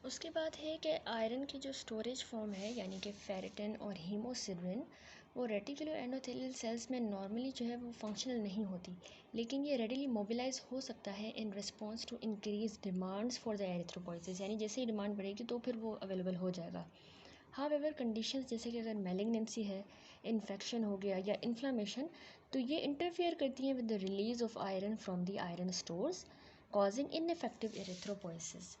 उसके बाद है कि आयरन की जो स्टोरेज फॉर्म है यानी कि फेरिटिन और हीमोसिड्रिन वो रेटिकुलर एंडोथेलियल सेल्स में नॉर्मली जो है वो फंक्शनल नहीं होती, लेकिन ये रेडिली मोबिलाइज हो सकता है in response to increase demands for the erythropoiesis, यानी जैसे ही डिमांड बढ़ेगी तो फिर वो अवेलेबल हो जाएगा। हाउएवर कंडीशंस जैसे कि अगर मैलिग्नेंसी है, इन्फेक्शन हो गया या इन्फ्लामेशन, तो ये इंटरफेयर करती हैं with the release of iron from the iron stores causing ineffective erythropoiesis.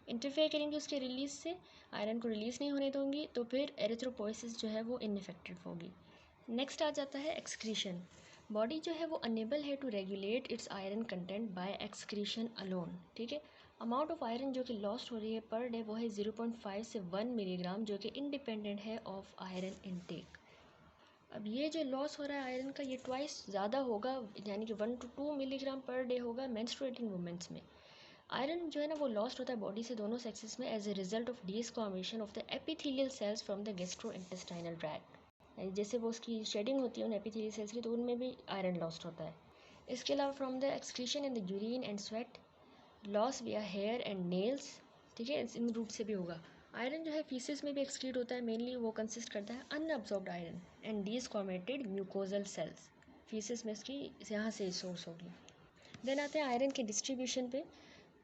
Interfere करेंगे उसके रिलीज से, आयरन को रिलीज़ नहीं होने दूंगी, तो फिर एरिथ्रोपोइसिस जो है वो इनइफेक्टिव होगी। नेक्स्ट आ जाता है एक्सक्रीशन। बॉडी जो है वो अनेबल है to regulate its iron content by excretion alone. ठीक है, अमाउंट ऑफ आयरन जो कि लॉस्ट हो रही है पर डे वो है 0.5 से 1 मिलीग्राम, जो कि इंडिपेंडेंट है ऑफ आयरन इनटेक। अब ये जो लॉस हो रहा है आयरन का, ये ट्वाइस ज़्यादा होगा, यानी कि 1 to 2 मिलीग्राम पर डे होगा मेंस्ट्रुएटिंग वुमेंस में। आयरन जो है ना वो लॉस्ट होता है बॉडी से दोनों सेक्सेस में as a result of desquamation of the epithelial cells from the gastrointestinal tract, यानी जैसे वो उसकी शेडिंग होती है उन एपिथेलियल सेल्स की, तो उनमें भी आयरन लॉस्ट होता है। इसके अलावा from the excretion in the urine and sweat, loss विया हेयर एंड नेल्स, ठीक है, इन रूट से भी होगा। आयरन जो है फीसिस में भी एक्सक्रीट होता है, मेनली वो कंसिस्ट करता है unabsorbed iron and desquamated mucosal cells, faeces में इसकी यहाँ से सोर्स होगी। देन आते हैं आयरन के डिस्ट्रीब्यूशन पे।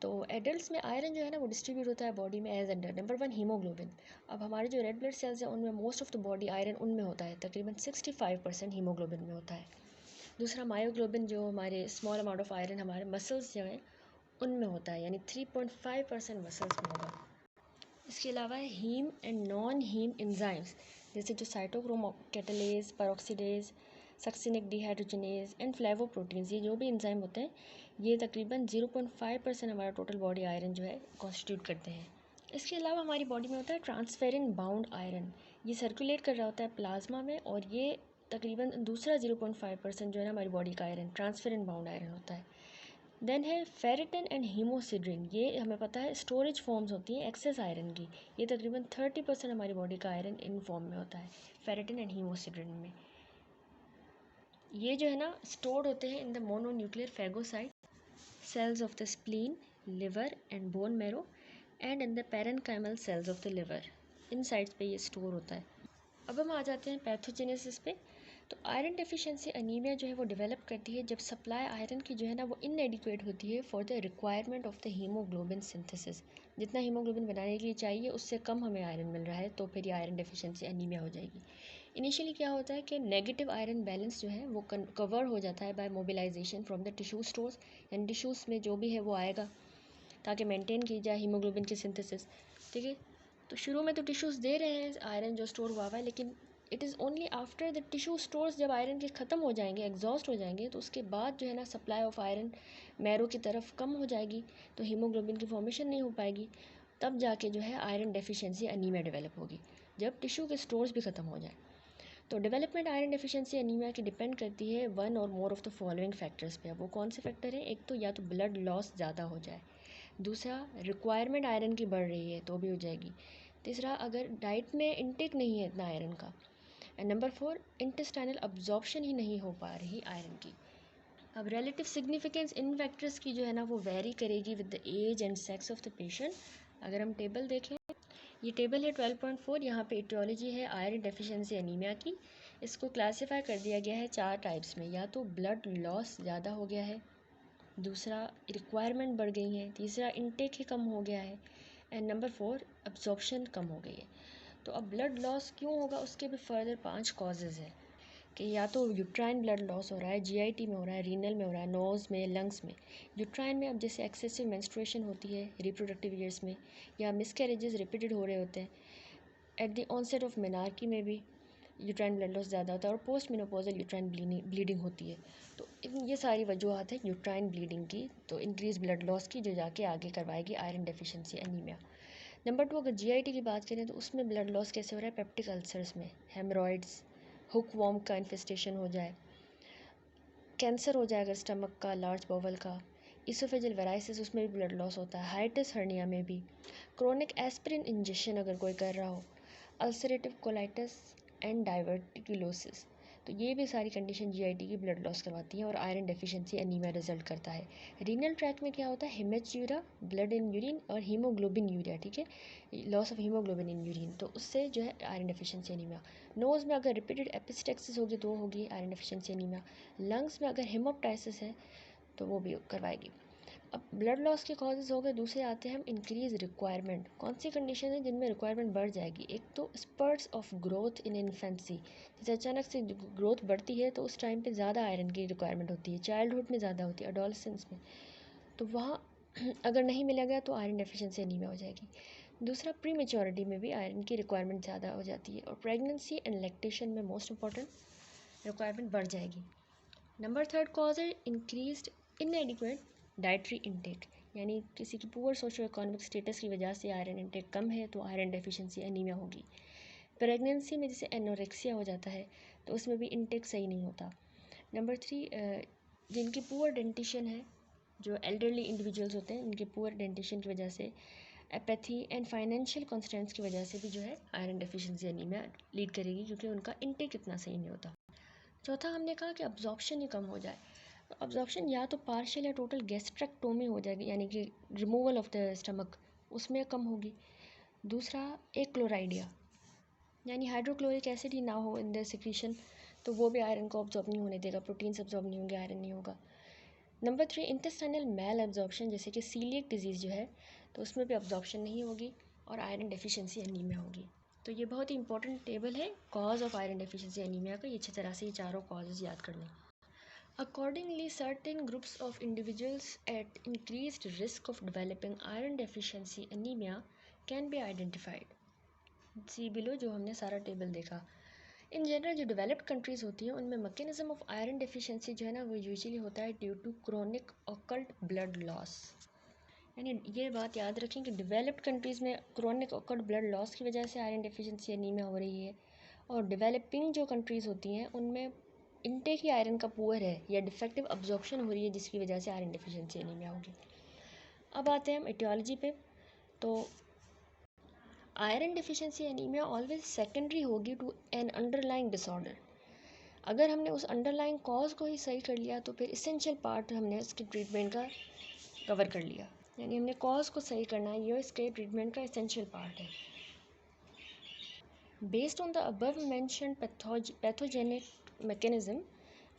तो एडल्ट्स में आयरन जो है ना वो डिस्ट्रीब्यूट होता है बॉडी में एज अंडर नंबर 1 हीमोग्लोबिन। अब हमारे जो रेड ब्लड सेल्स हैं उनमें most of the body iron उनमें होता है, तकरीबन 65% हीमोग्लोबिन में होता है। दूसरा मायोग्लोबिन, जो हमारे स्मॉल अमाउंट ऑफ आयरन हमारे मसल्स जो हैं उनमें होता है, यानी 3.5% मसल्स में होगा। इसके अलावा haem and non haem enzymes जैसे जो cytochrome catalase, peroxidase, succinic dehydrogenase and flavoproteins, ये जो भी एंजाइम होते हैं ये तकरीबन 0.5% हमारा टोटल बॉडी आयरन जो है कॉन्स्टिट्यूट करते हैं। इसके अलावा हमारी बॉडी में होता है ट्रांसफेरिन बाउंड आयरन, ये सर्कुलेट कर रहा होता है प्लाज्मा में, और ये तकरीबन दूसरा 0.5% जो है ना हमारी बॉडी का आयरन ट्रांसफेरिन बाउंड आयरन होता है। देन है फेरिटिन एंड हीमोसिड्रिन, ये हमें पता है स्टोरेज फॉर्म्स होती हैं एक्सेस आयरन की, ये तकरीबन 30% हमारी बॉडी का आयरन इन फॉर्म में होता है फेरिटिन एंड हीमोसिड्रिन में। ये जो है ना स्टोर्ड होते हैं in the mononuclear phagocyte cells of the spleen, liver and bone marrow and in the parenchymal cells of the liver, in sides पे ये स्टोर होता है। अब हम आ जाते हैं पैथोजेनेसिस पे। तो आयरन डेफिशिएंसी अनीमिया जो है वो डेवलप करती है जब सप्लाई आयरन की जो है ना वो इनएडिक्वेट होती है for the requirement of the haemoglobin synthesis. जितना हीमोग्लोबिन बनाने के लिए चाहिए उससे कम हमें आयरन मिल रहा है, तो फिर ये आयरन डेफिशिएंसी अनीमिया हो जाएगी। इनिशियली क्या होता है कि नेगेटिव आयरन बैलेंस जो है वो कवर हो जाता है by mobilization from the tissue stores, यानी टिश्यूज़ में जो भी है वो आएगा ताकि मेंटेन की जाए हीमोग्लोबिन की सिंथेसिस। ठीक है, तो शुरू में तो टिश्यूज़ दे रहे हैं आयरन जो स्टोर हुआ हुआ है, लेकिन it is only after the tissue stores जब आयरन के ख़त्म हो जाएंगे, एग्जॉस्ट हो जाएंगे, तो उसके बाद जो है ना सप्लाई ऑफ आयरन मैरो की तरफ कम हो जाएगी, तो हीमोग्लोबिन की फॉर्मेशन नहीं हो पाएगी, तब जाके जो है आयरन डेफिशिएंसी अनीमिया डेवलप होगी, जब टिश्यू के स्टोर्स भी ख़त्म हो जाए। तो डेवलपमेंट आयरन डेफिशिएंसी अनीमिया की डिपेंड करती है वन और मोर ऑफ द फॉलोइंग फैक्टर्स पे। अब वो कौन से फैक्टर हैं? एक तो या तो ब्लड लॉस ज़्यादा हो जाए, दूसरा रिक्वायरमेंट आयरन की बढ़ रही है तो भी हो जाएगी, तीसरा अगर डाइट में इनटेक नहीं है इतना आयरन का, एंड नंबर 4 इंटेस्टाइनल अब्जॉर्प्शन ही नहीं हो पा रही आयरन की। अब रिलेटिव सिग्निफिकेंस इन फैक्टर्स की जो है ना वो वेरी करेगी with the age and sex of the patient. अगर हम टेबल देखें, ये टेबल है 12.4, यहाँ पे इटियोलॉजी है आयरन डेफिशिएंसी अनीमिया की। इसको क्लासीफाई कर दिया गया है 4 टाइप्स में, या तो ब्लड लॉस ज़्यादा हो गया है, दूसरा रिक्वायरमेंट बढ़ गई है, तीसरा इनटेक ही कम हो गया है, एंड नंबर 4 अब्जॉर्प्शन कम हो गई है। तो अब ब्लड लॉस क्यों होगा, उसके भी फर्दर 5 कॉजेज़ हैं कि या तो यूट्राइन ब्लड लॉस हो रहा है, जीआईटी में हो रहा है, रीनल में हो रहा है, नोज़ में, लंग्स में। यूट्राइन में अब जैसे एक्सेसिव मेंस्ट्रुएशन होती है रिप्रोडक्टिव ईयर्स में, या मिसकैरेजेस रिपीटेड हो रहे होते हैं, at the onset of menarche में भी यूट्राइन ब्लड लॉस ज़्यादा होता है, और पोस्ट मेनोपॉजल यूट्राइन ब्लीडिंग होती है। तो ये सारी वजूहत है यूट्राइन ब्लीडिंग की, तो इंक्रीज ब्लड लॉस की, जो जाके आगे करवाएगी आयरन डेफिशिएंसी अनीमिया। नंबर 2 अगर जीआईटी की बात करें तो उसमें ब्लड लॉस कैसे हो रहा है? पेप्टिक अल्सर्स में, हेमरॉइड्स, हुक वॉर्म का इन्फेस्टेशन हो जाए, कैंसर हो जाए अगर स्टमक का, लार्ज बॉवल का, इसोफेजल वेराइसिस उसमें भी ब्लड लॉस होता है, हाइटिस हर्निया में भी, क्रोनिक एस्पिरिन इंजेक्शन अगर कोई कर रहा हो, अल्सरेटिव कोलाइटिस एंड डाइवर्टिकुलोसिस। तो ये भी सारी कंडीशन जीआईटी की ब्लड लॉस करवाती हैं और आयरन डेफिशिएंसी एनीमिया रिजल्ट करता है। रीनल ट्रैक में क्या होता है, हेमेच्यूरा ब्लड इन यूरिन और हीमोग्लोबिन यूरिया, ठीक है, loss of haemoglobin in urine, तो उससे जो है आयरन डेफिशिएंसी एनीमिया। नोज़ में अगर रिपीटेड एपिस्टेक्सिस होगी तो होगी आयरन डेफिशिएंसी एनीमिया। लंग्स में अगर हेमोप्टाइसिस है तो वो भी करवाएगी। अब ब्लड लॉस के कॉजेज़ हो गए, दूसरे आते हैं हम इंक्रीज रिक्वायरमेंट। कौन सी कंडीशन है जिनमें रिक्वायरमेंट बढ़ जाएगी, एक तो sprouts of growth in infancy, जैसे अचानक से ग्रोथ बढ़ती है तो उस टाइम पे ज़्यादा आयरन की रिक्वायरमेंट होती है, चाइल्डहुड में ज़्यादा होती है, एडोलसेंस में, तो वहाँ अगर नहीं मिलेगा तो आयरन डेफिशिएंसी एनीमिया हो जाएगी। दूसरा, प्री मेच्योरिटी में भी आयरन की रिक्वायरमेंट ज़्यादा हो जाती है, और प्रेगनेंसी एंड लैक्टेशन में मोस्ट इंपॉर्टेंट रिक्वायरमेंट बढ़ जाएगी। नंबर थर्ड कॉज है इंक्रीज्ड इनएडिक्वेट डाइटरी इनटेक, यानी किसी की पुअर सोशो इकोनॉमिक स्टेटस की वजह से आयरन इनटेक कम है तो आयरन डेफिशिएंसी एनीमिया होगी। प्रेगनेंसी में जैसे एनोरेक्सिया हो जाता है तो उसमें भी इनटेक सही नहीं होता। नंबर थ्री, जिनकी पुअर डेंटिशन है, जो एल्डरली इंडिविजुअल्स होते हैं, इनके पुअर डेंटिशन की वजह से, एपैथी एंड फाइनेंशियल कॉन्स्टेंट्स की वजह से भी जो है आयरन डेफिशिएंसी एनीमिया लीड करेगी, क्योंकि उनका इनटेक इतना सही नहीं होता। चौथा, हमने कहा कि अब्जॉर्प्शन ही कम हो जाए। अब्जॉर्प्शन या तो पार्शियल या टोटल गैस्ट्रेक्टोमी हो जाएगी, यानी कि रिमूवल ऑफ द स्टमक, उसमें कम होगी। दूसरा, एक क्लोराइडिया, यानी हाइड्रोक्लोरिक एसिड ही ना हो इन द सिक्रीशन, तो वो भी आयरन को अब्जॉर्ब नहीं होने देगा, प्रोटीन्स अब्जॉर्ब नहीं होंगे, आयरन नहीं होगा। नंबर थ्री, इंटेस्टाइनल मैल एब्जॉर्प्शन, जैसे कि सीलिएक डिजीज़ जो है, तो उसमें भी अब्जॉर्प्शन नहीं होगी और आयरन डेफिशिएंसी एनीमिया होगी। तो ये बहुत ही इंपॉर्टेंट टेबल है cause of iron deficiency anaemia का, ये अच्छी तरह से ये चारों कॉजेज याद कर लें। Accordingly, certain groups of individuals at increased risk of developing iron deficiency anemia can be identified. See below जो हमने सारा टेबल देखा। इन जनरल जो डेवलप्ड कंट्रीज़ होती हैं उनमें मैकेनिज्म ऑफ आयरन डेफिशिएंसी जो है ना, वो यूजुअली होता है due to chronic occult blood loss. यानी ये बात याद रखें कि डेवलप्ड कंट्रीज़ में क्रोनिक ऑकल्ट ब्लड लॉस की वजह से आयरन डेफिशिएंसी एनीमिया हो रही है, और डेवलपिंग जो कंट्रीज़ होती हैं उनमें इनटेक ही आयरन का पुअर है या डिफेक्टिव अब्जॉर्प्शन हो रही है, जिसकी वजह से आयरन डेफिशिएंसी एनीमिया होगी। अब आते हैं हम एटियोलॉजी पे। तो iron deficiency anaemia always secondary होगी टू एन अंडरलाइंग डिसऑर्डर। अगर हमने उस अंडरलाइंग कॉज को ही सही कर लिया तो फिर इसेंशियल पार्ट हमने उसके ट्रीटमेंट का कवर कर लिया, यानी हमने कॉज को सही करना है, ये इसके ट्रीटमेंट का इसेंशियल पार्ट है। Based on the above mentioned pathogenic mechanism,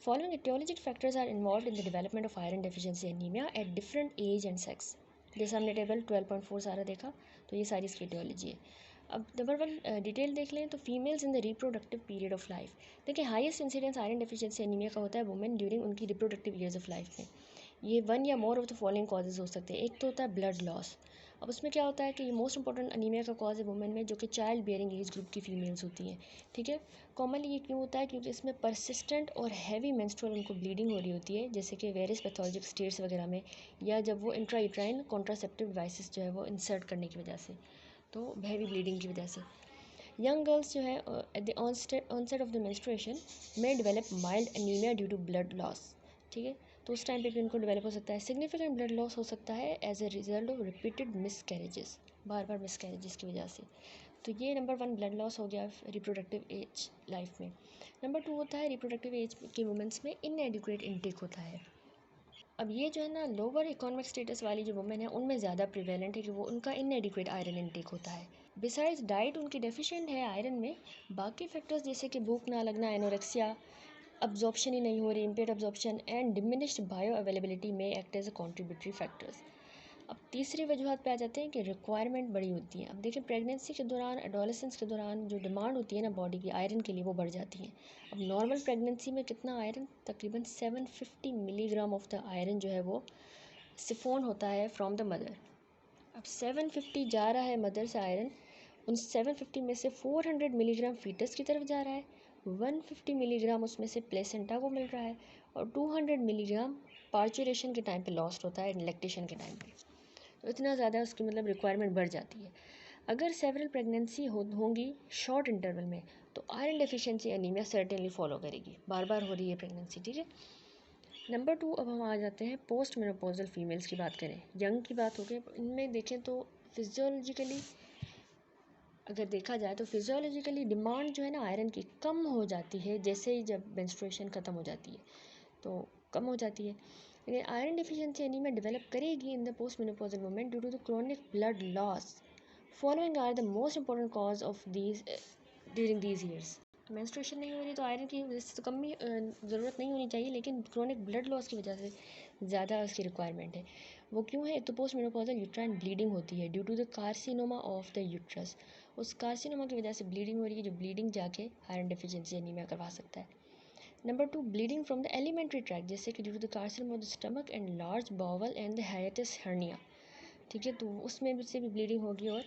following etiologic factors are involved in the development of iron deficiency anemia at different age and sex. जैसे हमने टेबल 12.4 सारा देखा, तो ये सारी इसकी etiology है। अब नंबर वन डिटेल देख लें तो females in the reproductive period of life. देखिए, highest incidence iron deficiency anaemia का होता है वुमेन ड्यूरिंग उनकी रिप्रोडक्टिव ईयर्स ऑफ लाइफ में। ये वन या more of the following causes हो सकते हैं। एक तो होता है ब्लड लॉस। अब उसमें क्या होता है कि ये मोस्ट इंपॉर्टेंट अनीमिया का कॉज है वुमेन में, जो कि चाइल्ड बियरिंग एज ग्रुप की फीमेल्स होती हैं, ठीक है। कॉमनली ये क्यों होता है, क्योंकि इसमें परसिस्टेंट और हैवी मेंस्ट्रुअल उनको ब्लीडिंग हो रही होती है, जैसे कि वेरियस पैथोलॉजिक स्टेट्स वगैरह में, या जब वो इंट्रायूट्राइन कॉन्ट्रासेप्टिव डिवाइसेस जो है वो इंसर्ट करने की वजह से, तो हैवी ब्लीडिंग की वजह से। यंग गर्ल्स जो है at the onset of the menstruation में develop mild anaemia due to blood loss, ठीक है, तो उस टाइम पे भी उनको डेवलप हो सकता है। सिग्निफिकेंट ब्लड लॉस हो सकता है as a result of repeated miscarriages, बार बार मिसकैरेजेस की वजह से। तो ये नंबर वन ब्लड लॉस हो गया रिप्रोडक्टिव एज लाइफ में। नंबर टू होता है रिप्रोडक्टिव एज के वुमेंस में इनएडिक्वेट इनटेक होता है। अब ये जो है ना, लोअर इकोनॉमिक स्टेटस वाली जो वुमेन है उनमें ज़्यादा प्रिवेलेंट है कि वो उनका इनएडिक्वेट आयरन इनटेक होता है। बिसाइड्स डाइट उनकी डेफिशिएंट है आयरन में, बाकी फैक्टर्स जैसे कि भूख ना लगना, एनोरेक्सिया, अब्जॉर्प्शन ही नहीं हो रही, impaired absorption and diminished bioavailability में act as a contributory factors. अब तीसरी वजूहत पे आ जाते हैं कि रिक्वायरमेंट बड़ी होती है। अब देखिए, प्रेगनेंसी के दौरान, एडोलेसेंस के दौरान जो डिमांड होती है ना बॉडी की आयरन के लिए, वो बढ़ जाती है। अब नॉर्मल प्रेगनेंसी में कितना आयरन, तकरीबन 750 मिलीग्राम ऑफ द आयरन जो है वो सिफोन होता है फ्रॉम द मदर। अब 750 जा रहा है मदर से आयरन, उन 750 में से 400 मिलीग्राम फीटस की तरफ जा रहा है, 150 मिलीग्राम उसमें से प्लेसेंटा को मिल रहा है, और 200 मिलीग्राम पार्चुरेशन के टाइम पे लॉस्ट होता है, लैक्टेशन के टाइम पे। तो इतना ज़्यादा उसकी मतलब रिक्वायरमेंट बढ़ जाती है। अगर सेवरल प्रेगनेंसी होंगी शॉर्ट इंटरवल में, तो iron deficiency anaemia certainly follow करेगी, बार बार हो रही है प्रेगनेंसी, ठीक है। नंबर टू, अब हम आ जाते हैं पोस्ट मेनोपॉजल फीमेल्स की बात करें, यंग की बात हो गई। इनमें देखें तो फिजियोलॉजिकली अगर देखा जाए तो फिजियोलॉजिकली डिमांड जो है ना आयरन की कम हो जाती है जैसे ही जब मेंस्ट्रुएशन ख़त्म हो जाती है, तो कम हो जाती है। लेकिन आयरन डिफिशियंसी एनीमिया डेवलप करेगी in the post menopausal moment due to the chronic blood loss. Following are the most important cause of these during these years. Menstruation नहीं हो रही तो आयरन की वजह से तो कम ही ज़रूरत नहीं होनी चाहिए, लेकिन क्रोनिक ब्लड लॉस की वजह से ज़्यादा उसकी रिक्वायरमेंट है। वो क्यों है? एक तो पोस्ट मेनोपॉजल यूट्राइन ब्लीडिंग होती है due to the carcinoma of the uterus. उस कार्सिनोमा की वजह से ब्लीडिंग हो रही है, जो ब्लीडिंग जाके आयरन डिफिशियंसी एनीमिया करवा सकता है। Number 2, bleeding from the alimentary tract, जैसे कि due to the carcinoma of the stomach and large bowel and the hiatus hernia. ठीक है, तो उसमें से भी ब्लीडिंग होगी और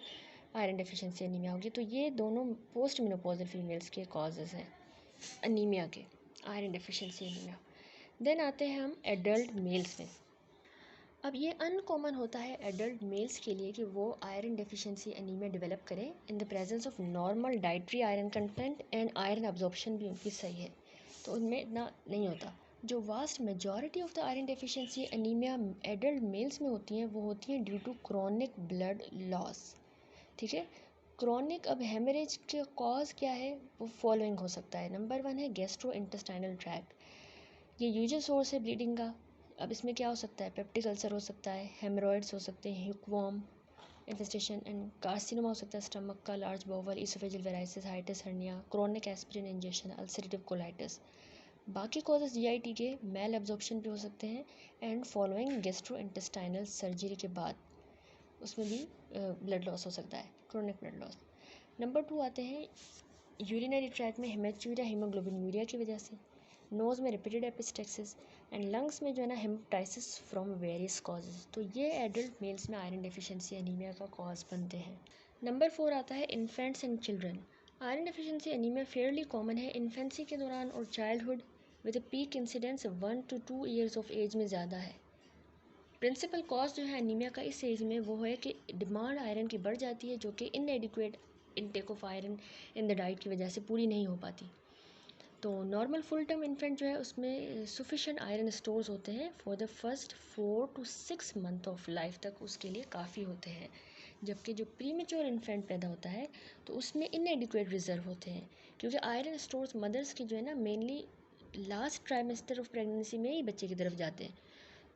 आयरन डेफिशिएंसी एनीमिया होगी। तो ये दोनों पोस्ट मेनोपॉजल फीमेल्स के कॉजेज़ हैं एनीमिया के, आयरन डेफिशिएंसी एनीमिया। देन आते हैं हम एडल्ट मेल्स में। अब ये अनकॉमन होता है एडल्ट मेल्स के लिए कि वो आयरन डेफिशिएंसी एनीमिया डेवलप करें in the presence of normal dietary iron content and iron absorption भी उनकी सही है, तो उनमें इतना नहीं होता। जो vast majority of the iron deficiency anaemia adult males में होती हैं वो होती हैं due to chronic blood loss. ठीक है, क्रॉनिक अब हेमरेज का कॉज क्या है? वो फॉलोइंग हो सकता है। नंबर 1 है गैस्ट्रो इंटेस्टाइनल ट्रैक्ट, ये यूजुअल सोर्स है ब्लीडिंग का। अब इसमें क्या हो सकता है? पेप्टिक अल्सर हो सकता है, हेमरॉइड्स हो सकते हैं, हुकवॉर्म इन्फेस्टेशन एंड कार्सिनोमा हो सकता है स्टमक का, large bowel, oesophageal varices, hiatus hernia, chronic aspirin injection, ulcerative colitis. बाकी कॉजेज जीआईटी के मेल एब्जॉर्प्शन भी हो सकते हैं and following gastrointestinal surgery के बाद उसमें भी ब्लड लॉस हो सकता है, क्रोनिक ब्लड लॉस। नंबर 2 आते हैं यूरिनरी ट्रैक में हेमेचूरिया हीमोग्लोबिनूरिया की वजह से, नोज़ में रिपीटेड एपिस्टेक्सिस एंड लंग्स में जो है ना हेमोटाइसिस फ्रॉम वेरियस कॉजेज। तो ये एडल्ट मेल्स में आयरन डेफिशिएंसी एनीमिया का कॉज बनते हैं। नंबर 4 आता है infants and children. Iron deficiency anaemia fairly common है इन्फेंसी के दौरान और childhood with a peak incidence 1 to 2 years of age में ज़्यादा है। प्रिंसिपल कॉज जो है एनीमिया का इस एज में वो है कि डिमांड आयरन की बढ़ जाती है, जो कि इनएडिक्वेट intake of iron in the diet की वजह से पूरी नहीं हो पाती। तो नॉर्मल फुल टर्म इन्फेंट जो है उसमें सफिशेंट आयरन स्टोर्स होते हैं for the first 4 to 6 month of life तक, उसके लिए काफ़ी होते हैं। जबकि जो प्रीमेच्योर इन्फेंट पैदा होता है तो उसमें इनएडिक्वेट रिजर्व होते हैं, क्योंकि आयरन स्टोर्स मदर्स की जो है ना mainly last trimester of pregnancy में ही बच्चे की तरफ जाते हैं।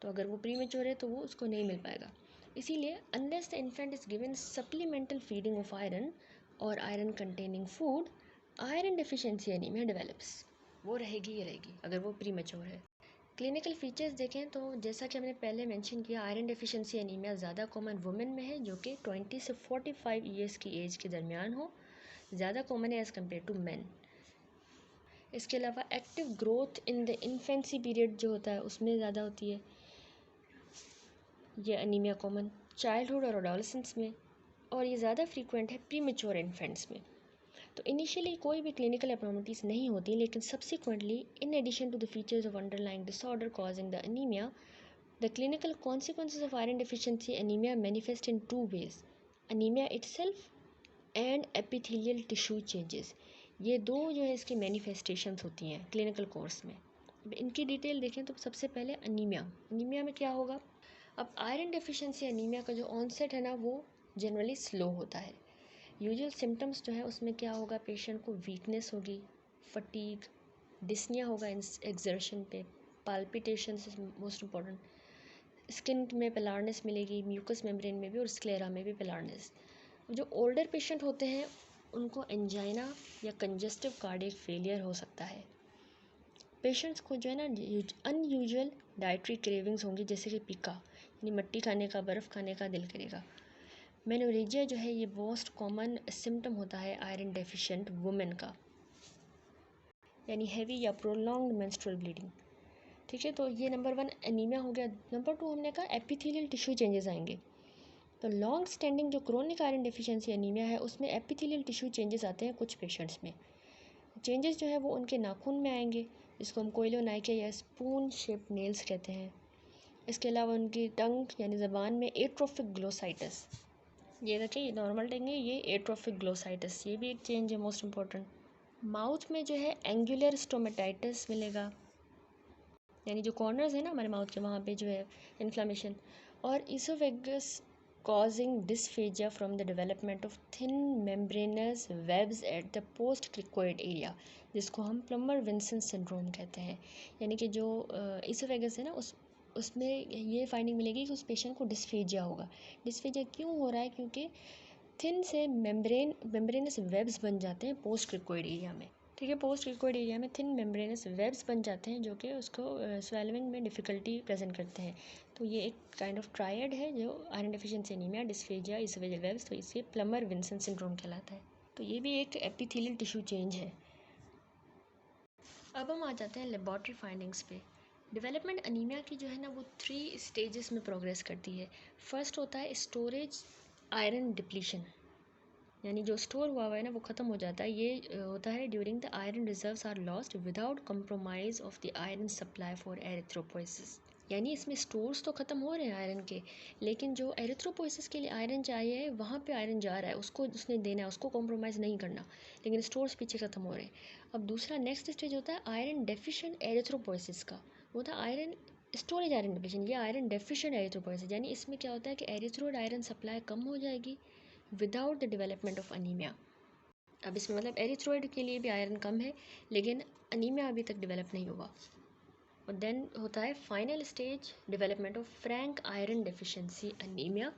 तो अगर वो प्रीमेच्योर है तो वो उसको नहीं मिल पाएगा। इसीलिए unless the infant is given supplemental feeding of iron और iron containing food, iron deficiency anaemia develops. वो रहेगी ही रहेगी अगर वो प्रीमेच्योर है। क्लिनिकल फीचर्स देखें तो जैसा कि हमने पहले मेंशन किया, आयरन डेफिशिएंसी एनीमिया ज़्यादा कॉमन वुमेन में है जो कि 20 से 45 ईयर्स की एज के दरमियान हो, ज़्यादा कॉमन है एज़ कम्पेयर टू मैन। इसके अलावा active growth in the infancy period जो होता है उसमें ज़्यादा होती है ये एनीमिया कॉमन, चाइल्डहुड और एडोलेसेंस में, और ये ज़्यादा फ्रीक्वेंट है प्रीमेच्योर इन्फेंट्स में। तो इनिशियली कोई भी क्लिनिकल एब्नॉर्मलिटीज़ नहीं होती, लेकिन subsequently in addition to the features of underlying disorder causing the anaemia, the clinical consequences of iron deficiency anaemia manifest in 2 ways, anaemia itself and epithelial tissue changes. ये दो जो है इसकी मैनिफेस्टेशंस होती हैं क्लिनिकल कोर्स में। अब इनकी डिटेल देखें तो सबसे पहले एनीमिया में क्या होगा? अब आयरन डेफिशिएंसी एनीमिया का जो ऑनसेट है ना वो जनरली स्लो होता है। यूजुअल सिम्टम्स जो है उसमें क्या होगा? पेशेंट को वीकनेस होगी, फटीग, डिस्निया होगा एक्सर्शन पे, palpitations is most important, skin में पेलार्नेस मिलेगी, म्यूकस मेम्ब्रेन में भी और स्क्लेरा में भी पेलार्नेस। जो ओल्डर पेशेंट होते हैं उनको एंजाइना या कंजस्टिव कार्डियक फेलियर हो सकता है। पेशेंट्स को जो है ना अनयूजुअल डाइटरी क्रेविंग्स होंगी, जैसे कि पिका यानी मट्टी खाने का, बर्फ़ खाने का दिल करेगा। मेनोरेजिया जो है ये मोस्ट कॉमन सिम्टम होता है आयरन डेफिशिएंट वुमेन का, यानी हैवी या प्रोलॉन्ग्ड मेंस्ट्रुअल ब्लीडिंग। ठीक है, तो ये नंबर 1 एनीमिया हो गया। नंबर 2 हमने कहा एपिथेलियल टिश्यू चेंजेस आएंगे। तो लॉन्ग स्टैंडिंग जो क्रोनिक आयरन डेफिशिएंसी एनीमिया है उसमें एपिथेलियल टिश्यू चेंजेस आते हैं कुछ पेशेंट्स में। चेंजेस जो है वो उनके नाखून में आएंगे, जिसको हम कोइलोनाइकिया या स्पून शेप नेल्स कहते हैं। इसके अलावा उनकी टंग यानी ज़बान में एट्रोफिक ग्लोसाइटिस, ये देखिए ये नॉर्मल टंग है, ये एट्रोफिक ग्लोसाइटिस, ये भी एक चेंज है मोस्ट इम्पॉर्टेंट। माउथ में जो है एंगुलर स्टोमेटाइटिस मिलेगा, यानी जो कॉर्नर्स है ना हमारे माउथ के वहाँ पे जो है इन्फ्लामेशन। और oesophagus causing dysphagia from the development of thin membranous webs at the post-cricoid area, जिसको हम प्लमर विंसन सिंड्रोम कहते हैं। यानी कि जो इसोफेगस है ना, उसमें ये फाइंडिंग मिलेगी कि उस पेशेंट को डिस्फेजिया होगा। डिस्फेजिया क्यों हो रहा है? क्योंकि थिन से मेम्ब्रेनस वेब्स बन जाते हैं पोस्ट क्रिकोइड एरिया में। ठीक है, पोस्ट क्रिकोइड एरिया में थिन मेम्ब्रेनस वेब्स बन जाते हैं जो कि उसको स्वेलविंग में डिफ़िकल्टी प्रेजेंट करते हैं। तो ये एक काइंड ऑफ ट्रायड है जो iron deficiency anaemia, dysphagia, oesophageal webs, तो इसे प्लमर विंसन सिंड्रोम कहलाता है। तो ये भी एक एपिथेलियल टिश्यू चेंज है। अब हम आ जाते हैं लेबॉर्ट्री फाइंडिंग्स पे। डेवलपमेंट अनीमिया की जो है ना, वो 3 स्टेजेस में प्रोग्रेस करती है। फर्स्ट होता है स्टोरेज आयरन डिप्लीशन, यानी जो स्टोर हुआ है ना वो ख़त्म हो जाता है। ये होता है during the iron reserves are lost without compromise of the iron supply for erythropoiesis. यानी इसमें स्टोर्स तो ख़त्म हो रहे हैं आयरन के, लेकिन जो एरिथ्रोपोइसिस के लिए आयरन चाहिए वहाँ पे आयरन जा रहा है, उसको उसने देना है, उसको कॉम्प्रोमाइज़ नहीं करना, लेकिन स्टोर्स पीछे ख़त्म हो रहे हैं। अब दूसरा नेक्स्ट स्टेज होता है आयरन डेफिशिएंट एरिथ्रोपोइसिस का, वो था आयरन स्टोरेज आयरन डिप्लीशन। ये आयरन डेफिशिएंट एरिथ्रोपोइसिस, यानी इसमें क्या होता है कि एरिथ्रोइड आयरन सप्लाई कम हो जाएगी without the development of anaemia. अब इसमें मतलब एरिथ्रोइड के लिए भी आयरन कम है, लेकिन अनीमिया अभी तक डेवलप नहीं हुआ। और देन होता है final stage development of Frank iron deficiency anaemia,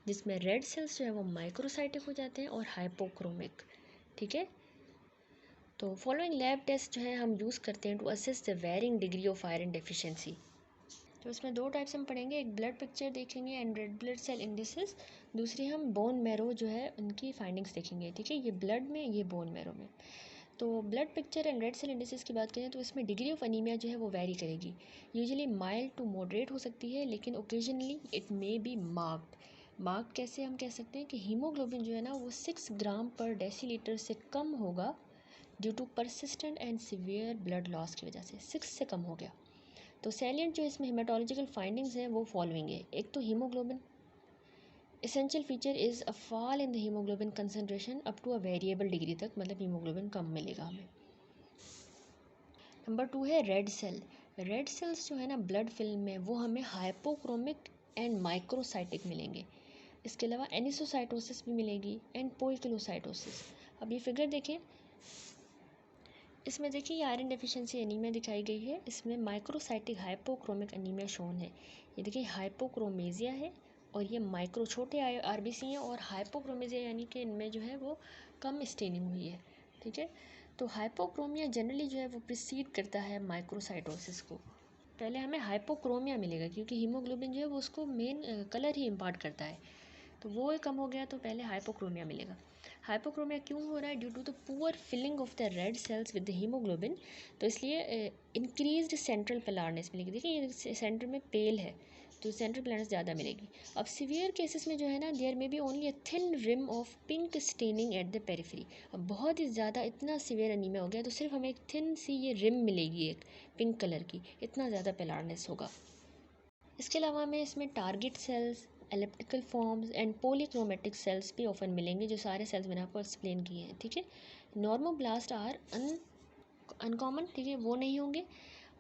जिसमें रेड सेल्स जो है वो माइक्रोसाइटिक हो जाते हैं और हाइपोक्रोमिक। ठीक है, तो फॉलोइंग लैब टेस्ट जो है हम यूज़ करते हैं to assess the varying degree of iron deficiency. तो इसमें 2 टाइप्स हम पढ़ेंगे, एक ब्लड पिक्चर देखेंगे and red blood cell indices, दूसरी हम बोन मैरो जो है उनकी फाइंडिंग्स देखेंगे। ठीक है, ये ब्लड में, ये बोन मैरो में। तो blood picture and red cell indices की बात करें तो इसमें डिग्री ऑफ अनीमिया जो है वो वेरी करेगी। यूजुअली माइल्ड टू मॉडरेट हो सकती है, लेकिन occasionally it may be marked कैसे हम कह सकते हैं कि हीमोग्लोबिन जो है ना वो 6 ग्राम पर डेसीलीटर से कम होगा due to persistent and severe blood loss की वजह से 6 से कम हो गया। तो सैलिएंट जो इसमें हेमाटोलॉजिकल फाइंडिंग्स हैं वो फॉलोइंग है। एक तो haemoglobin, essential feature is a fall in the haemoglobin concentration up to a variable degree तक, मतलब हीमोग्लोबिन कम मिलेगा हमें। नंबर 2 है रेड सेल। रेड सेल्स जो है ना ब्लड फिल्म में वो हमें हाइपोक्रोमिक एंड माइक्रोसाइटिक मिलेंगे। इसके अलावा एनिसोसाइटोसिस भी मिलेगी एंड पोइकिलोसाइटोसिस। अब ये फिगर देखें, इसमें देखिए ये आयरन डेफिशिएंसी एनीमिया दिखाई गई है, इसमें माइक्रोसाइटिक हाइपोक्रोमिक एनीमिया शोन है। ये देखिए हाइपोक्रोमेजिया है और ये माइक्रो छोटे आरबीसी हैं, और हाइपोक्रोमेजिया यानी कि इनमें जो है वो कम स्टेनिंग हुई है। ठीक है, तो हाइपोक्रोमिया जनरली जो है वो प्रिसीड करता है माइक्रोसाइटोसिस को। पहले हमें हाइपोक्रोमिया मिलेगा क्योंकि हीमोग्लोबिन जो है वो उसको मेन कलर ही इम्पार्ट करता है, तो वो कम हो गया तो पहले हाइपोक्रोमिया मिलेगा। हाइपोक्रोमिया क्यों हो रहा है? Due to the poor filling of the red cells with the haemoglobin, तो इसलिए इंक्रीज्ड सेंट्रल पेलारनेस मिलेगी। देखिए ये सेंटर में पेल है तो सेंट्रल पेलारनेस ज़्यादा मिलेगी। अब सीवियर केसेस में जो है ना there may be only a thin rim of pink staining at the periphery. अब बहुत ही ज़्यादा इतना सीवियर अनीमिया हो गया तो सिर्फ हमें एक थिन सी ये रिम मिलेगी एक पिंक कलर की, इतना ज़्यादा पेलारनेस होगा। इसके अलावा हमें इसमें target cells, elliptical forms and polychromatic cells भी ऑफन मिलेंगे, जो सारे सेल्स मैंने आपको एक्सप्लेन किए हैं। ठीक है, नॉर्मोब्लास्ट आर अनकॉमन, ठीक है, वो नहीं होंगे।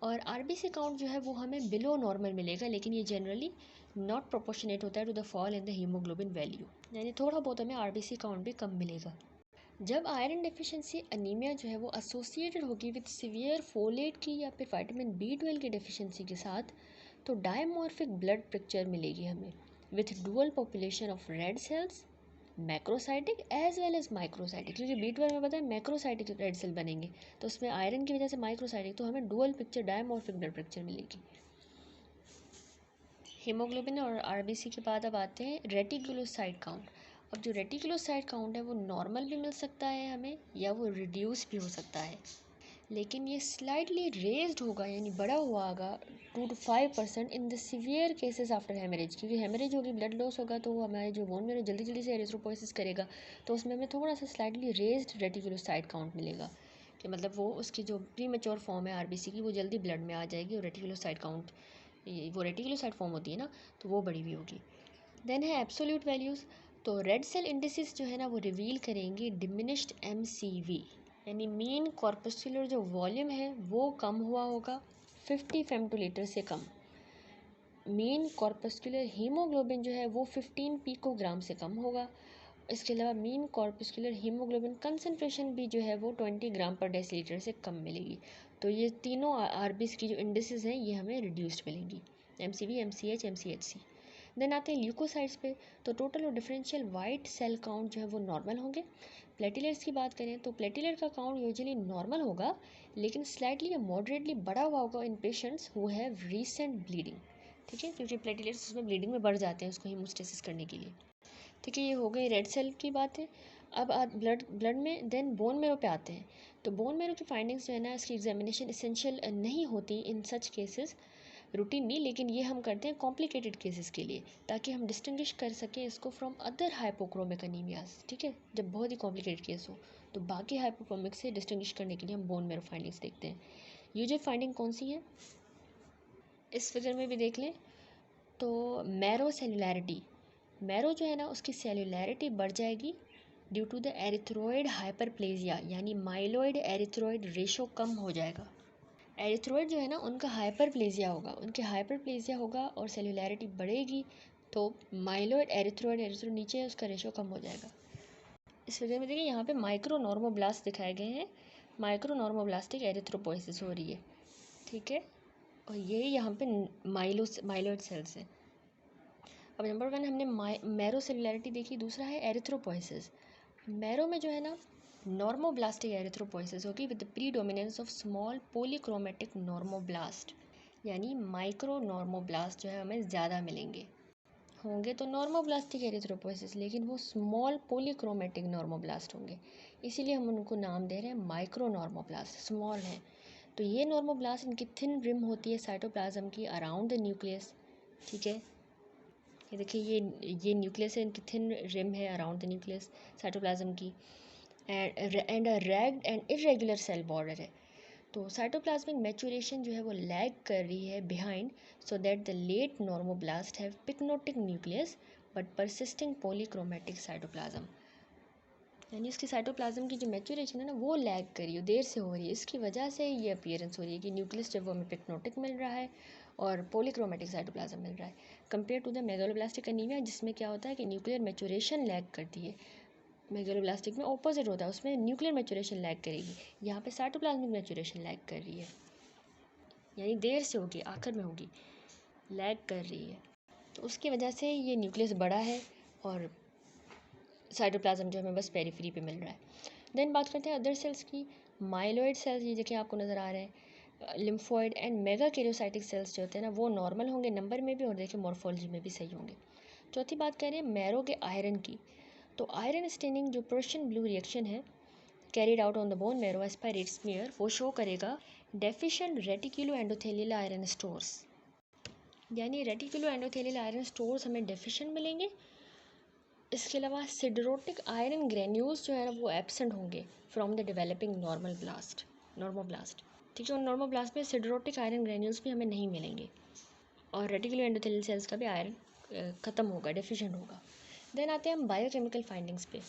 और आरबीसी काउंट जो है वो हमें बिलो नॉर्मल मिलेगा, लेकिन ये जनरली नॉट प्रोपोर्शनेट होता है to the fall in the haemoglobin value, यानी थोड़ा बहुत हमें आरबीसी काउंट भी कम मिलेगा। जब आयरन डेफिशिएंसी अनीमिया जो है वो एसोसिएटेड होगी विद सीवियर फोलेट की या फिर विटामिन B12 की डेफिशिएंसी के साथ, तो डायमॉर्फिक ब्लड पिक्चर मिलेगी हमें with dual population of red cells, macrocytic as well as microcytic, क्योंकि B12 में पता है मैक्रोसाइटिक रेड सेल बनेंगे, तो उसमें आयरन की वजह से माइक्रोसाइटिक, तो हमें dual picture dimorphic blood picture मिलेगी। हीमोग्लोबिन और आरबीसी के बाद अब आते हैं रेटिकुलोसाइट काउंट। अब जो रेटिकुलोसाइट काउंट है वो नॉर्मल भी मिल सकता है हमें या वो रिड्यूस भी हो सकता है, लेकिन ये स्लाइटली रेज्ड होगा यानी बड़ा हुआ होगा 2 to 5% in the severe cases after haemorrhage, क्योंकि हेमरेज होगी, ब्लड लॉस होगा, तो वो हमारे जो बोन में जल्दी जल्दी से एरिथ्रोपोइसिस करेगा, तो उसमें हमें थोड़ा सा स्लाइटली रेज्ड रेटिकुलोसाइट काउंट मिलेगा, कि मतलब वो उसकी जो प्री मेच्योर फॉर्म है आरबीसी की वो जल्दी ब्लड में आ जाएगी, और रेटिकुलोसाइट काउंट वो रेटिकुलोसाइट फॉर्म होती है ना, तो वो बड़ी हुई होगी। देन है एब्सोल्यूट वैल्यूज़। तो रेड सेल इंडिसेस जो है ना वो रिवील करेंगी डिमिनिश्ड MCV, यानी मीन कॉर्पस्कुलर जो वॉल्यूम है वो कम हुआ होगा 50 फेमटोलीटर से कम। मीन कॉर्पस्कुलर हीमोग्लोबिन जो है वो 15 पिकोग्राम से कम होगा। इसके अलावा मीन कॉर्पस्कुलर हीमोग्लोबिन कंसनट्रेशन भी जो है वो 20 ग्राम पर डेसीलीटर से कम मिलेगी। तो ये तीनों आरबीज की जो इंडिसेस हैं ये हमें रिड्यूस्ड मिलेंगी, एमसीवी, एमसीएच, एमसीएचसी। देन आते हैं ल्यूकोसाइट्स पे। तो टोटल और डिफरेंशियल वाइट सेल काउंट जो है वो नॉर्मल होंगे। प्लेटिलेट्स की बात करें तो प्लेटिलेट का काउंट यूजुअली नॉर्मल होगा, लेकिन स्लाइटली या मॉडरेटली बढ़ा हुआ होगा in patients who have recent bleeding. ठीक है, क्योंकि प्लेटिलेट्स उसमें ब्लीडिंग में बढ़ जाते हैं उसको हीमोस्टेसिस करने के लिए। ठीक है, ये हो गई रेड सेल की बात है। अब ब्लड में देन बोन मेरो पे आते हैं। तो बोन मेरो की फाइंडिंग्स जो है ना, इसकी एग्जामिनेशन इसेंशियल नहीं होती इन सच केसेस रूटीनली, लेकिन ये हम करते हैं कॉम्प्लिकेटेड केसेस के लिए, ताकि हम डिस्टिंग्विश कर सकें इसको फ्रॉम अदर हाइपोक्रोमिक अनीमियाज। ठीक है, जब बहुत ही कॉम्प्लिकेटेड केस हो तो बाकी हाइपोक्रोमिक से डिस्टिंग्विश करने के लिए हम बोन मेरो फाइंडिंग्स देखते हैं। यूजुअल फाइंडिंग कौन सी है इस फिगर में भी देख लें। तो मैरो सेलुलैरिटी, मैरो जो है ना उसकी सेलुलैरिटी बढ़ जाएगी due to the erythroid hyperplasia, यानी माइलोइड एरिथ्रोइड रेशो कम हो जाएगा। एरिथ्रोइड जो है ना उनका हाइपरप्लेजिया होगा, उनके हाइपरप्लेजिया होगा और सेलुलैरिटी बढ़ेगी, तो माइलोइड एरिथ्रोइड नीचे है उसका रेशो कम हो जाएगा। इस फिगर में देखिए यहाँ पे माइक्रो नॉर्मोब्लास्ट दिखाए गए हैं, माइक्रो नॉर्मोब्लास्टिक एरिथ्रोपोइसिस हो रही है। ठीक है, और ये यहाँ पे माइलोइड सेल्स हैं। अब नंबर 1 हमने मैरो सेलुलैरिटी देखी, दूसरा है एरिथ्रोपोइसिस। मैरो में जो है ना नॉर्मोब्लास्टिक एरिथ्रोपोइसिस होगी with the predominance of small polychromatic normoblast, यानी माइक्रो नॉर्मोब्लास्ट जो है हमें ज़्यादा मिलेंगे। होंगे तो नॉर्मोब्लास्टिक एरिथ्रोपोइसिस, लेकिन वो स्मॉल पॉलीक्रोमेटिक नॉर्मोब्लास्ट होंगे, इसीलिए हम उनको नाम दे रहे हैं माइक्रो नॉर्मोब्लास्ट, स्मॉल हैं। तो ये नॉर्मोब्लास्ट इनकी थिन रिम होती है साइटोप्लाज्म की अराउंड द न्यूक्लियस। ठीक है, ये देखिए ये न्यूक्लियस है, इनकी थिन रिम है अराउंड द न्यूक्लियस साइटोप्लाज्म की, and a ragged and irregular cell border है। तो साइटोप्लाज्मिक मैच्योरेशन जो है वो लैग कर रही है behind, so that the late normoblast have pyknotic nucleus but persisting polychromatic cytoplasm, यानी उसकी साइटोप्लाज्म की जो मैच्योरेशन है ना वो लैग कर रही है, देर से हो रही है। इसकी वजह से ये अपीयरेंस हो रही है कि न्यूक्लियस जब वो हमें पिक्नोटिक मिल रहा है और पॉलीक्रोमेटिक साइटोप्लाज्म मिल रहा है, compare to the megaloblastic anaemia जिसमें क्या होता है कि न्यूक्लियर मैच्योरेशन लैग करती है। मेगालोब्लास्टिक में ऑपोजिट होता है, उसमें न्यूक्लियर मैच्योरेशन लैग करेगी, यहाँ पे साइटोप्लाज्मिक मैच्योरेशन लैग कर रही है, यानी देर से होगी, आखिर में होगी, लैग कर रही है। तो उसकी वजह से ये न्यूक्लियस बड़ा है और साइटोप्लाज्म जो हमें बस पेरिफेरी पे मिल रहा है। देन बात करते हैं अदर सेल्स की। माइलोइड सेल्स ये देखिए आपको नज़र आ रहे हैं, लिम्फोइड एंड मेगा कैरियोसाइटिक सेल्स जो होते हैं ना वो नॉर्मल होंगे नंबर में भी और देखिए मॉर्फोलॉजी में भी सही होंगे। चौथी बात कह रहे हैं मैरो के आयरन की। तो आयरन स्टेनिंग जो प्रोशन ब्लू रिएक्शन है carried out on the bone marrow aspirate smear, वो शो करेगा deficient reticuloendothelial iron stores, यानी रेटिकुलो एंडोथेलियल आयरन स्टोर्स हमें डेफिशिएंट मिलेंगे। इसके अलावा सिडरोटिक आयरन ग्रेन्यूल्स जो है ना वो एब्सेंट होंगे फ्रॉम द डेवलपिंग नॉर्मोब्लास्ट। ठीक है, और नॉर्मोब्लास्ट में सिडरोटिक आयरन ग्रेन्यूल्स भी हमें नहीं मिलेंगे, और रेटिकुलो एंडोथेलियल सेल्स का भी आयरन ख़त्म होगा, डेफिशिएंट होगा। देन आते हैं हम बायोकेमिकल फाइंडिंग्स पे।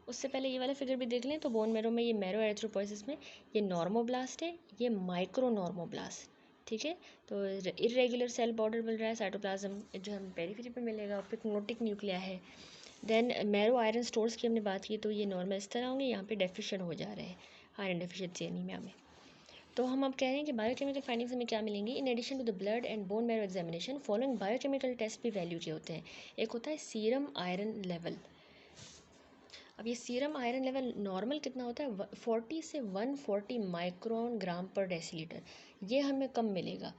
उससे पहले ये वाला फिगर भी देख लें। तो बोन मैरो में ये मैरो एरिथ्रोपोइसिस में ये नॉर्मोब्लास्ट है, ये माइक्रो नॉर्मोब्लास्ट। ठीक है, तो इरेगुलर सेल बॉर्डर मिल रहा है, साइटोप्लाज्म जो हम पेरिफेरी पे मिलेगा, पिक्नोटिक न्यूक्लिया है। देन मैरो आयरन स्टोर्स की हमने बात की, तो ये नॉर्मल इस तरह होंगे, यहाँ पे डेफिशिएंट हो जा रहे हैं आयरन डेफिशिएंसी एनीमिया में। तो हम अब कह रहे हैं कि बायोकेमिकल फाइंडिंग्स हमें क्या मिलेंगी। In addition to the blood and bone marrow examination following biochemical test भी वैल्यू के होते हैं। एक होता है सीरम आयरन लेवल। अब ये सीरम आयरन लेवल नॉर्मल कितना होता है, 40 से 140 माइक्रोन ग्राम पर डेसीलीटर, ये हमें कम मिलेगा।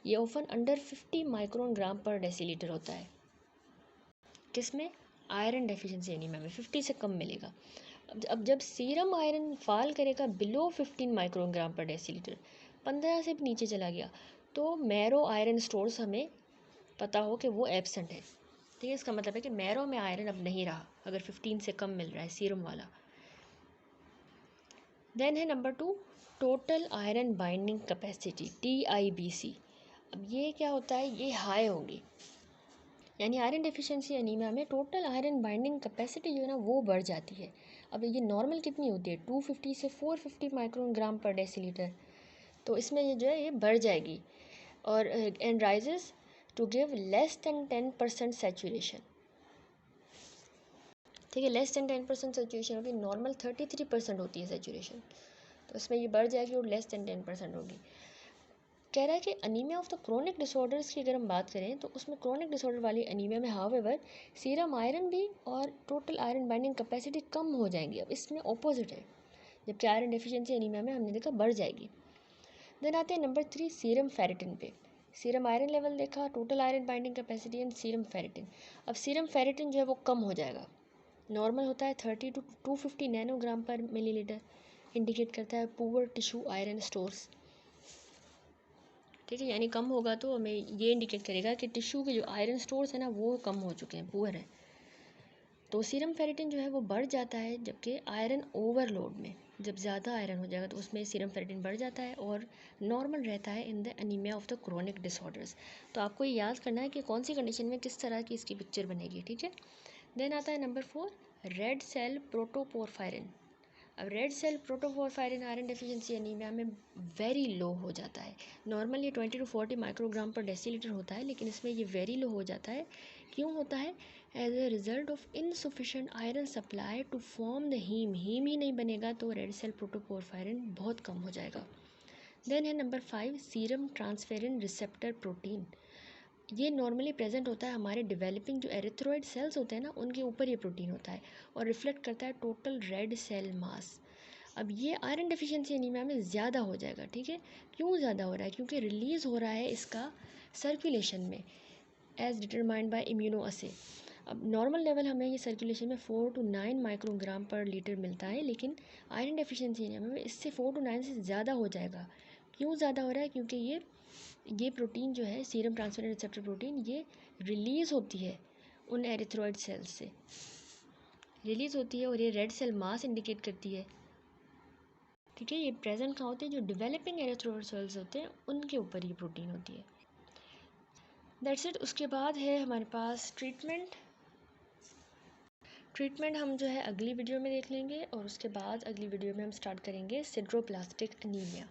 ये ऑफन अंडर 50 माइक्रोन ग्राम पर डेसीलीटर होता है, किसमें, आयरन डेफिशिएंसी एनीमिया में 50 से कम मिलेगा। अब जब सीरम आयरन फॉल करेगा बिलो 15 माइक्रोन ग्राम पर डेसीलीटर, 15 से भी नीचे चला गया, तो मैरो आयरन स्टोर्स हमें पता हो कि वो एब्सेंट है। ठीक है, इसका मतलब है कि मैरो में आयरन अब नहीं रहा अगर 15 से कम मिल रहा है सीरम वाला। देन है number 2 total iron binding capacity, TIBC। अब ये क्या होता है, ये हाई होगी, यानी आयरन डेफिशिएंसी एनीमिया में टोटल आयरन बाइंडिंग कैपेसिटी जो है ना वो बढ़ जाती है। अब ये नॉर्मल कितनी होती है, 250 से 450 माइक्रोन ग्राम पर डेसीलीटर, तो इसमें ये जो है ये बढ़ जाएगी और and rises to give less than 10% saturation. ठीक है, लेस देन 10% सेचुरेशन होगी, नॉर्मल 33% होती है सेचुरेशन, तो इसमें ये बढ़ जाएगी और लेस देन 10% होगी। कह रहा है कि anaemia of the chronic disorders की अगर हम बात करें तो उसमें क्रोनिक डिसऑर्डर वाली अनीमिया में हाउएवर सीरम आयरन भी और टोटल आयरन बाइंडिंग कैपेसिटी कम हो जाएंगी। अब इसमें ऑपोजिट है, जबकि आयरन डेफिशिएंसी अनीमिया में हमने देखा बढ़ जाएगी। देन आते हैं नंबर 3 सीरम फेरिटिन पे। सीरम आयरन लेवल देखा, total iron binding capacity and serum ferritin. अब सीरम फेरिटिन जो है वो कम हो जाएगा, नॉर्मल होता है 30 to 250 नैनोग्राम पर मिलीलीटर, इंडिकेट करता है पुअर टिश्यू आयरन स्टोर्स। ठीक है, यानी कम होगा तो हमें ये इंडिकेट करेगा कि टिश्यू के जो आयरन स्टोर्स है ना वो कम हो चुके हैं, पुअर है। तो सीरम फेरिटिन जो है वो बढ़ जाता है, जबकि आयरन ओवरलोड में जब ज़्यादा आयरन हो जाएगा तो उसमें सीरम फेरिटिन बढ़ जाता है और नॉर्मल रहता है in the anaemia of the chronic disorders. तो आपको ये याद करना है कि कौन सी कंडीशन में किस तरह की इसकी पिक्चर बनेगी। ठीक है, देन आता है नंबर 4 रेड सेल प्रोटोपोरफायरिन। अब red cell protoporphyrin iron deficiency anaemia में वेरी लो हो जाता है। नॉर्मल ये 20 to 40 माइक्रोग्राम पर डेसीलीटर होता है, लेकिन इसमें ये वेरी लो हो जाता है। क्यों होता है? As a result of insufficient iron supply to form the haem ही नहीं बनेगा तो रेड सेल प्रोटोपोरफायरिन बहुत कम हो जाएगा। देन है number 5 serum transferrin receptor protein. ये नॉर्मली प्रेजेंट होता है हमारे डेवलपिंग जो एरिथ्रोइड सेल्स होते हैं ना उनके ऊपर ये प्रोटीन होता है और रिफ्लेक्ट करता है टोटल रेड सेल मास। अब ये आयरन डेफिशिएंसी एनीमिया में ज़्यादा हो जाएगा। ठीक है, क्यों ज़्यादा हो रहा है? क्योंकि रिलीज़ हो रहा है इसका सर्कुलेशन में एज डिटरमाइंड बाय इम्यूनो असे। अब नॉर्मल लेवल हमें ये सर्कुलेशन में 4 to 9 माइक्रोग्राम पर लीटर मिलता है, लेकिन आयरन डेफिशिएंसी एनीमिया में इससे 4 to 9 से ज़्यादा हो जाएगा। क्यों ज़्यादा हो रहा है? क्योंकि ये प्रोटीन जो है सीरम ट्रांसफेरिन रिसेप्टर प्रोटीन ये रिलीज़ होती है उन एरिथ्रोइड सेल्स से रिलीज़ होती है और ये रेड सेल मास इंडिकेट करती है। ठीक है, ये प्रेजेंट कहाँ होते हैं? जो डेवलपिंग एरिथ्रोइड सेल्स होते हैं उनके ऊपर ये प्रोटीन होती है। That's it. उसके बाद है हमारे पास ट्रीटमेंट हम जो है अगली वीडियो में देख लेंगे और उसके बाद अगली वीडियो में हम स्टार्ट करेंगे सिड्रोप्लास्टिक अनीमिया।